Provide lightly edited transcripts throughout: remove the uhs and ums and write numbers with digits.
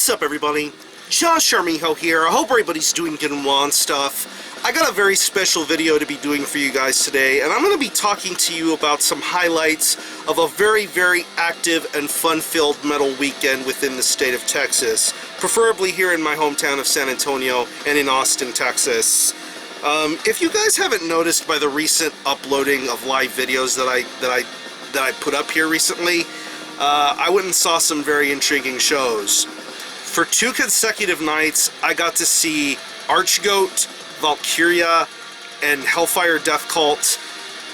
What's up, everybody? Josh Armijo here. I hope everybody's doing good and well and stuff. I got a very special video to be doing for you guys today, and I'm going to be talking to you about some highlights of a very, very active and fun-filled metal weekend within the state of Texas, preferably here in my hometown of San Antonio and in Austin, Texas. If you guys haven't noticed by the recent uploading of live videos that I put up here recently, I went and saw some very intriguing shows. For 2 consecutive nights, I got to see ARCHGOAT, VALKYRJA, and HELLFIRE DEATHCULT,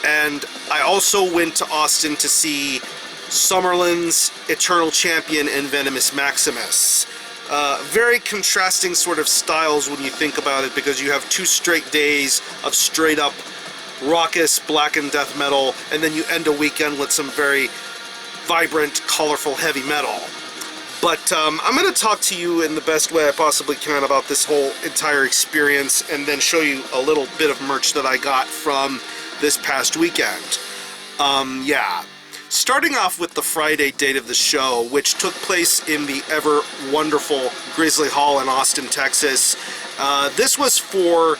and I also went to Austin to see SUMERLANDS, Eternal Champion, and Venomous MAXIMUS. Very contrasting sort of styles when you think about it, because you have 2 straight days of straight up raucous black and death metal, and then you end a weekend with some very vibrant, colorful heavy metal. But I'm going to talk to you in the best way I possibly can about this whole entire experience, and then show you a little bit of merch that I got from this past weekend. Yeah. Starting off with the Friday date of the show, which took place in the ever wonderful Grizzly Hall in Austin, Texas. This was for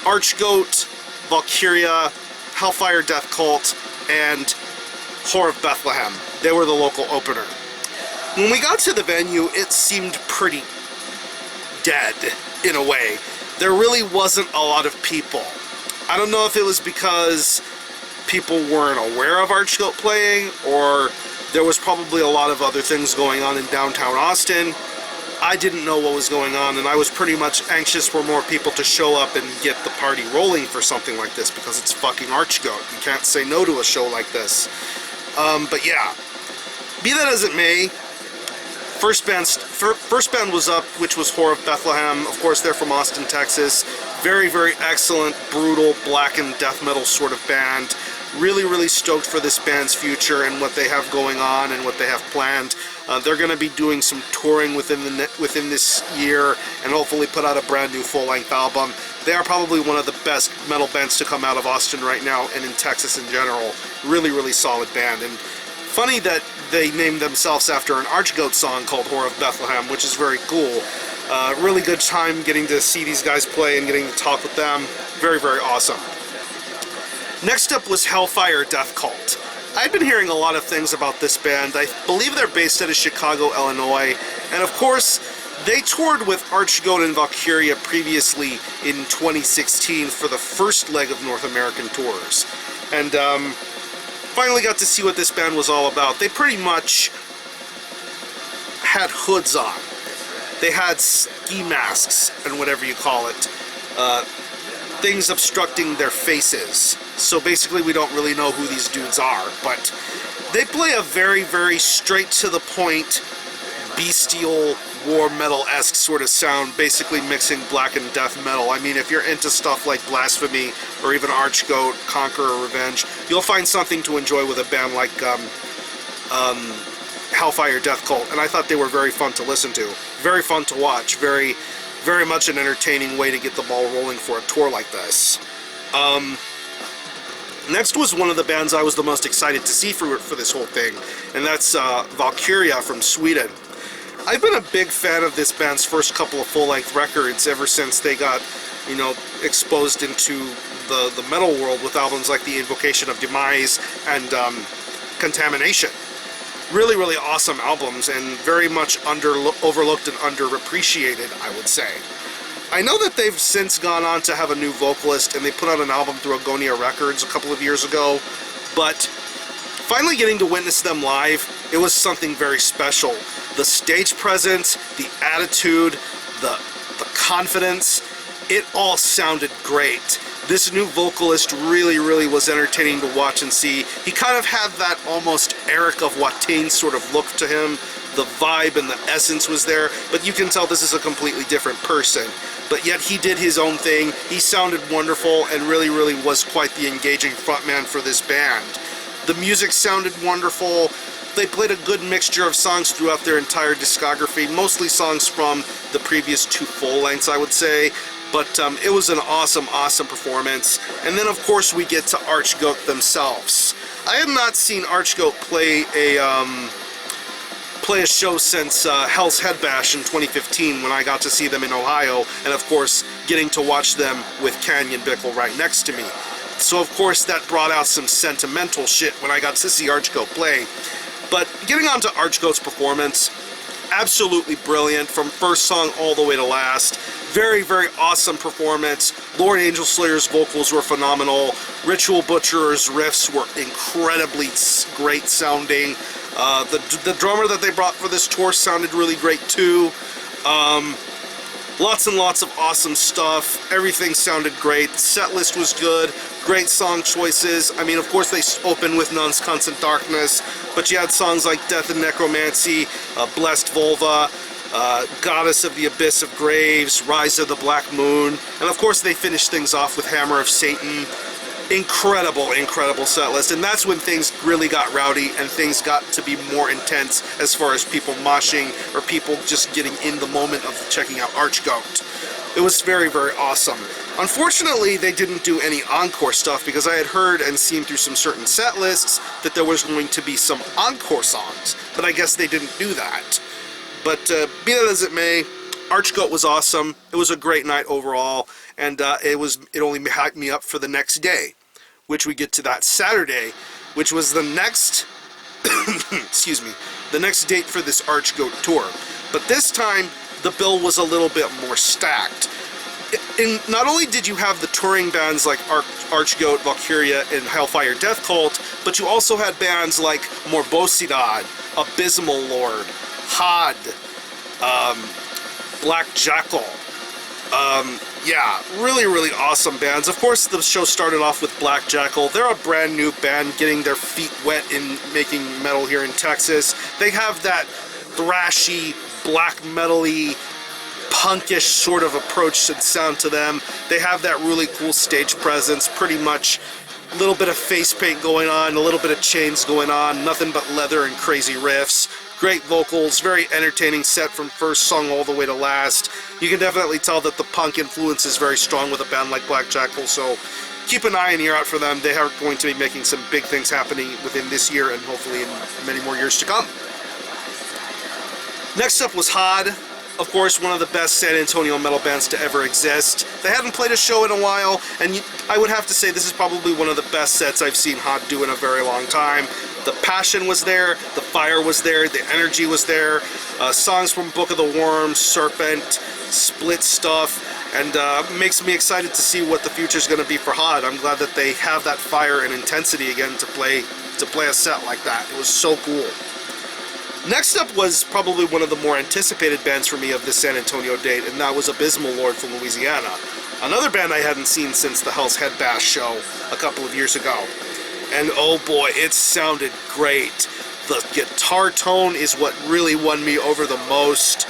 ARCHGOAT, VALKYRJA, HELLFIRE DEATHCULT, and Whore of Bethlehem. They were the local opener. When we got to the venue, it seemed pretty dead, in a way. There really wasn't a lot of people. I don't know if it was because people weren't aware of ARCHGOAT playing, or there was probably a lot of other things going on in downtown Austin. I didn't know what was going on, and I was pretty much anxious for more people to show up and get the party rolling for something like this, because it's fucking ARCHGOAT. You can't say no to a show like this. But yeah, be that as it may, first band was up, which was Whore of Bethlehem. Of course, they're from Austin, Texas. Very, very excellent, brutal, black and death metal sort of band. Really, really stoked for this band's future and what they have going on and what they have planned. They're going to be doing some touring within this year, and hopefully put out a brand new full-length album. They are probably one of the best metal bands to come out of Austin right now, and in Texas in general. Really, really solid band. And funny that they named themselves after an ARCHGOAT song called Whore of Bethlehem, which is very cool. Really good time getting to see these guys play and getting to talk with them. Very, very awesome. Next up was HELLFIRE DEATHCULT. I've been hearing a lot of things about this band. I believe they're based out of Chicago, Illinois, and of course, they toured with ARCHGOAT and VALKYRJA previously in 2016 for the first leg of North American tours. And finally got to see what this band was all about. They pretty much had hoods on. They had ski masks and whatever you call it. Things obstructing their faces. So basically we don't really know who these dudes are, but they play a very, very straight to the point, bestial, war metal-esque sort of sound, basically mixing black and death metal. I mean, if you're into stuff like Blasphemy or even ARCHGOAT, Conqueror, Revenge, you'll find something to enjoy with a band like HELLFIRE DEATHCULT, and I thought they were very fun to listen to. Very fun to watch. Very, very much an entertaining way to get the ball rolling for a tour like this. Next was one of the bands I was the most excited to see for this whole thing, and that's VALKYRJA from Sweden. I've been a big fan of this band's first couple of full-length records ever since they got, you know, exposed into the metal world with albums like The Invocation of Demise and Contamination. Really, really awesome albums, and very much overlooked and underappreciated, I would say. I know that they've since gone on to have a new vocalist, and they put out an album through Agonia Records a couple of years ago, but finally getting to witness them live, it was something very special. The stage presence, the attitude, the confidence, it all sounded great. This new vocalist really, really was entertaining to watch and see. He kind of had that almost Eric of Watain sort of look to him. The vibe and the essence was there, but you can tell this is a completely different person. But yet he did his own thing. He sounded wonderful and really, really was quite the engaging frontman for this band. The music sounded wonderful. They played a good mixture of songs throughout their entire discography, mostly songs from the previous 2 full lengths, I would say. But it was an awesome, awesome performance. And then, of course, we get to ARCHGOAT themselves. I have not seen ARCHGOAT play play a show since Hell's Head Bash in 2015 when I got to see them in Ohio, and of course getting to watch them with Canyon Bickle right next to me. So of course that brought out some sentimental shit when I got to see ARCHGOAT play. But getting on to ARCHGOAT's performance, absolutely brilliant from first song all the way to last. Very, very awesome performance. Lord Angel Slayer's vocals were phenomenal. Ritual Butcher's riffs were incredibly great sounding. The drummer that they brought for this tour sounded really great too. Lots and lots of awesome stuff. Everything sounded great. The set list was good. Great song choices. I mean, of course, they opened with Nuns Constant Darkness, but you had songs like Death and Necromancy, Blessed Vulva, Goddess of the Abyss of Graves, Rise of the Black Moon, and of course they finished things off with Hammer of Satan. Incredible, incredible set list, and that's when things really got rowdy and things got to be more intense as far as people moshing or people just getting in the moment of checking out ARCHGOAT. It was very, very awesome. Unfortunately, they didn't do any encore stuff because I had heard and seen through some certain set lists that there was going to be some encore songs, but I guess they didn't do that. But be that as it may, ARCHGOAT was awesome. It was a great night overall, and it only hyped me up for the next day, which we get to that Saturday, which was the next excuse me, the next date for this ARCHGOAT tour. But this time the bill was a little bit more stacked. Not only did you have the touring bands like ARCHGOAT, VALKYRJA, and HELLFIRE DEATHCULT, but you also had bands like MORBOSIDAD, ABYSMAL Lord, HOD, Black JACKYL. Yeah, really, really awesome bands. Of course, the show started off with Black JACKYL. They're a brand new band getting their feet wet in making metal here in Texas. They have that thrashy, black metal-y, punkish sort of approach and sound to them. They have that really cool stage presence, pretty much a little bit of face paint going on, a little bit of chains going on, nothing but leather and crazy riffs. Great vocals, very entertaining set from first song all the way to last. You can definitely tell that the punk influence is very strong with a band like Black JACKYL, so keep an eye and ear out for them. They are going to be making some big things happening within this year and hopefully in many more years to come. Next up was HOD. Of course, one of the best San Antonio metal bands to ever exist. They hadn't played a show in a while, and I would have to say this is probably one of the best sets I've seen HOD do in a very long time. The passion was there, the fire was there, the energy was there. Songs from Book of the Worm, Serpent, Split stuff, and makes me excited to see what the future is going to be for HOD. I'm glad that they have that fire and intensity again to play a set like that. It was so cool. Next up was probably one of the more anticipated bands for me of this San Antonio date, and that was ABYSMAL Lord from Louisiana. Another band I hadn't seen since the Hell's Head Bash show a couple of years ago. And oh boy, it sounded great. The guitar tone is what really won me over the most.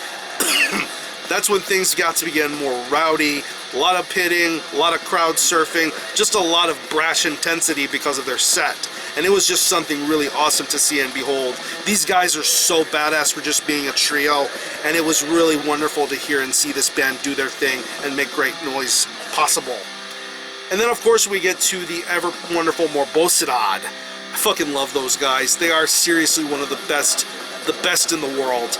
That's when things got to begin more rowdy, a lot of pitting, a lot of crowd surfing, just a lot of brash intensity because of their set. And it was just something really awesome to see and behold. These guys are so badass for just being a trio, and it was really wonderful to hear and see this band do their thing and make great noise possible. And then of course we get to the ever wonderful MORBOSIDAD. I fucking love those guys. They are seriously one of the best in the world.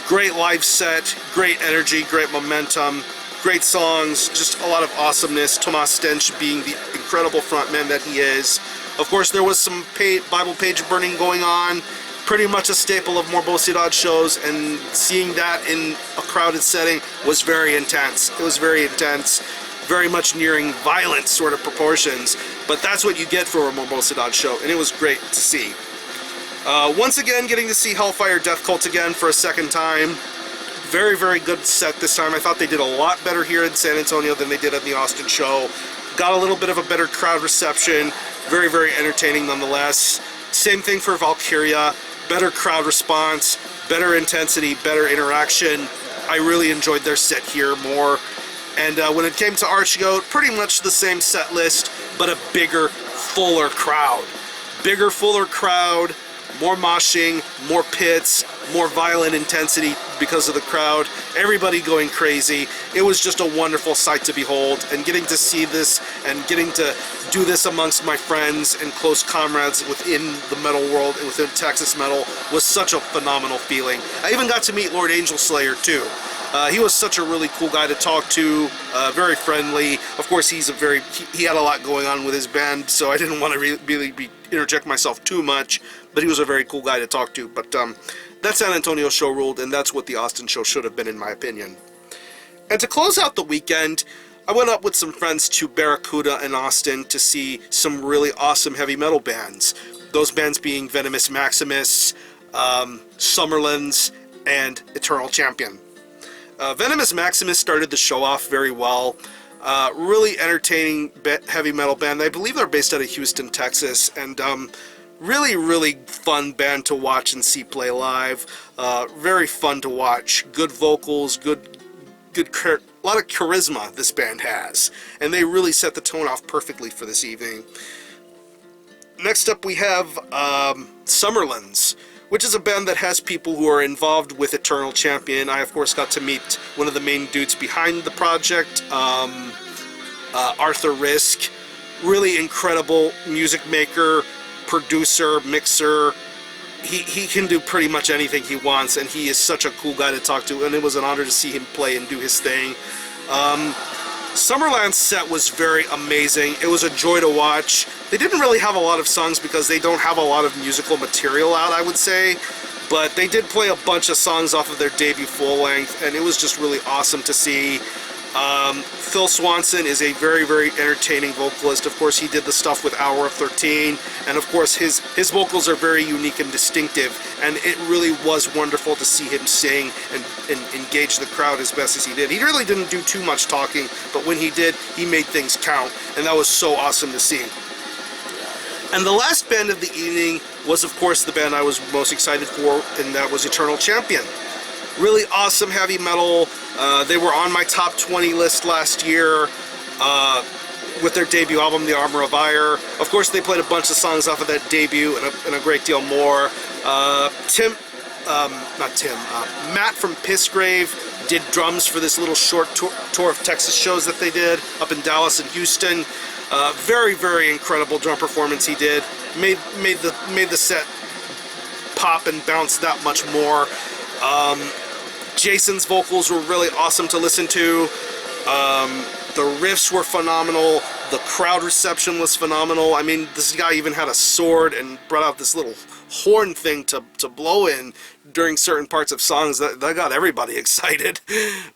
Great live set, great energy, great momentum, great songs, just a lot of awesomeness. Tomas Stench being the incredible frontman that he is. Of course, there was some Bible page burning going on, pretty much a staple of MORBOSIDAD shows, and seeing that in a crowded setting was very intense. It was very intense, very much nearing violent sort of proportions, but that's what you get for a MORBOSIDAD show, and it was great to see. Once again, getting to see HELLFIRE DEATHCULT again for a second time. Very, very good set this time. I thought they did a lot better here in San Antonio than they did at the Austin show. Got a little bit of a better crowd reception. Very, very entertaining nonetheless. Same thing for VALKYRJA. Better crowd response, better intensity, better interaction. I really enjoyed their set here more. And when it came to ARCHGOAT, pretty much the same set list, but a bigger, fuller crowd. Bigger, fuller crowd, more moshing, more pits, more violent intensity because of the crowd, everybody going crazy. It was just a wonderful sight to behold, and getting to see this and getting to do this amongst my friends and close comrades within the metal world and within Texas metal was such a phenomenal feeling. I even got to meet Lord Angel Slayer too. He was such a really cool guy to talk to, very friendly. Of course, he had a lot going on with his band, so I didn't want to really interject myself too much, but he was a very cool guy to talk to. But that San Antonio show ruled, and that's what the Austin show should have been, in my opinion. And to close out the weekend, I went up with some friends to Barracuda in Austin to see some really awesome heavy metal bands. Those bands being Venomous Maximus, SUMERLANDS, and Eternal Champion. Venomous Maximus started the show off very well. Really entertaining heavy metal band. I believe they're based out of Houston, Texas, and really fun band to watch and see play live. Very fun to watch. Good vocals, a lot of charisma this band has, and they really set the tone off perfectly for this evening. Next up we have SUMERLANDS, which is a band that has people who are involved with Eternal Champion. I, of course, got to meet one of the main dudes behind the project, Arthur Risk. Really incredible music maker, producer, mixer. He can do pretty much anything he wants, and he is such a cool guy to talk to, and it was an honor to see him play and do his thing. SUMERLANDS set was very amazing. It was a joy to watch. They didn't really have a lot of songs because they don't have a lot of musical material out, I would say, but they did play a bunch of songs off of their debut full-length, and it was just really awesome to see. Phil Swanson is a very entertaining vocalist. Of course, he did the stuff with Hour of 13, and of course his vocals are very unique and distinctive, and it really was wonderful to see him sing and engage the crowd as best as he did. He really didn't do too much talking, but when he did, he made things count, and that was so awesome to see. And the last band of the evening was, of course, the band I was most excited for, and that was Eternal Champion. Really awesome heavy metal. They were on my top 20 list last year with their debut album, The Armor of Ire. Of course, they played a bunch of songs off of that debut and a great deal more. Matt from Pissgrave did drums for this little short tour of Texas shows that they did up in Dallas and Houston. Very incredible drum performance he did. Made the set pop and bounce that much more. Jason's vocals were really awesome to listen to. The riffs were phenomenal. The crowd reception was phenomenal. I mean, this guy even had a sword and brought out this little horn thing to blow in during certain parts of songs. That got everybody excited.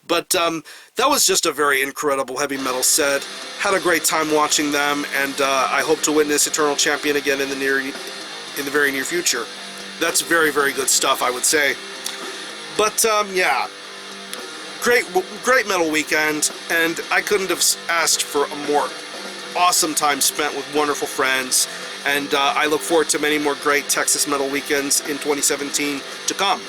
But that was just a very incredible heavy metal set. Had a great time watching them, and I hope to witness Eternal Champion again in the very near future. That's very good stuff, I would say. But yeah, great metal weekend, and I couldn't have asked for a more awesome time spent with wonderful friends, and I look forward to many more great Texas metal weekends in 2017 to come.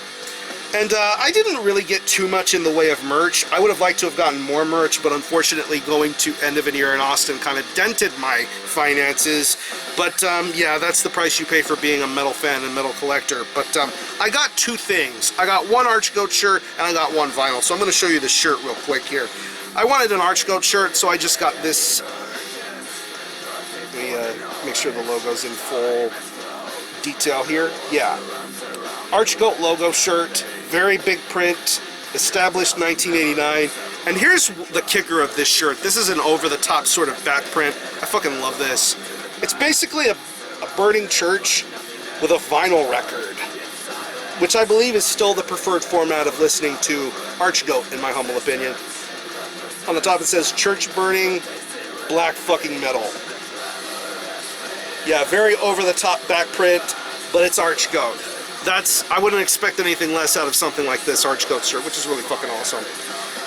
And I didn't really get too much in the way of merch. I would have liked to have gotten more merch, but unfortunately going to end of an year in Austin kind of dented my finances. But yeah, that's the price you pay for being a metal fan and metal collector. But I got two things. I got one ARCHGOAT shirt and I got one vinyl. So I'm going to show you the shirt real quick here. I wanted an ARCHGOAT shirt, so I just got this. Let me make sure the logo's in full detail here. Yeah. ARCHGOAT logo shirt. Very big print, established 1989. And here's the kicker of this shirt. This is an over-the-top sort of back print. I fucking love this. It's basically a burning church with a vinyl record, which I believe is still the preferred format of listening to ARCHGOAT, in my humble opinion. On the top it says, church burning, black fucking metal. Yeah, very over-the-top back print, but it's ARCHGOAT. I wouldn't expect anything less out of something like this ARCHGOAT shirt, which is really fucking awesome.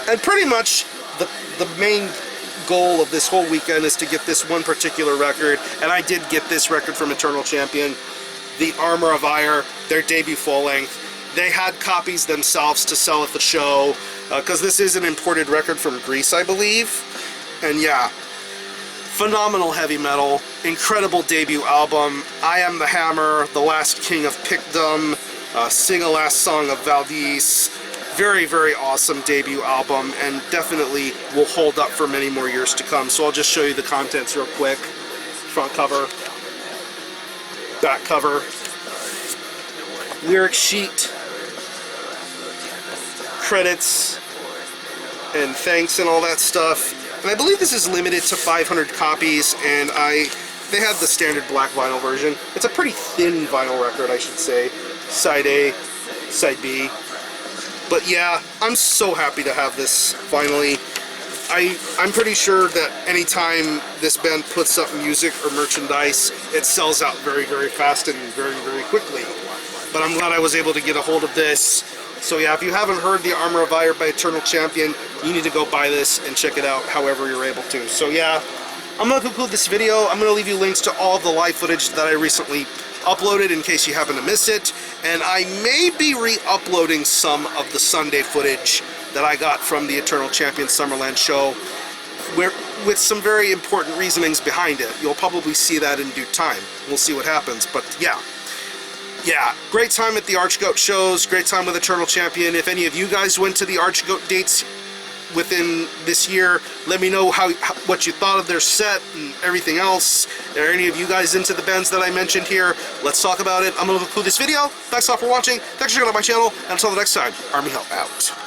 And pretty much the main goal of this whole weekend is to get this one particular record, and I did get this record from Eternal Champion, The Armor of Ire, their debut full-length. They had copies themselves to sell at the show, because this is an imported record from Greece, I believe. And yeah, phenomenal heavy metal, incredible debut album. I Am the Hammer, The Last King of Pickdom, Sing a Last Song of Valdez. Very, very awesome debut album, and definitely will hold up for many more years to come. So I'll just show you the contents real quick. Front cover, back cover, lyric sheet, credits, and thanks and all that stuff. And I believe this is limited to 500 copies, and they have the standard black vinyl version. It's a pretty thin vinyl record, I should say. Side A, Side B. But yeah, I'm so happy to have this finally. I'm pretty sure that anytime this band puts up music or merchandise, it sells out very, very fast and very, very quickly. But I'm glad I was able to get a hold of this. So yeah, if you haven't heard The Armor of Fire by Eternal Champion, you need to go buy this and check it out however you're able to. So yeah, I'm going to conclude this video. I'm going to leave you links to all of the live footage that I recently uploaded in case you happen to miss it. And I may be re-uploading some of the Sunday footage that I got from the Eternal Champion Summerland show with some very important reasonings behind it. You'll probably see that in due time. We'll see what happens, but yeah. Yeah, great time at the ARCHGOAT shows, great time with Eternal Champion. If any of you guys went to the ARCHGOAT dates within this year, let me know what you thought of their set and everything else. Are any of you guys into the bands that I mentioned here? Let's talk about it. I'm going to conclude this video. Thanks all for watching. Thanks for checking out my channel. And until the next time, Army Hell out.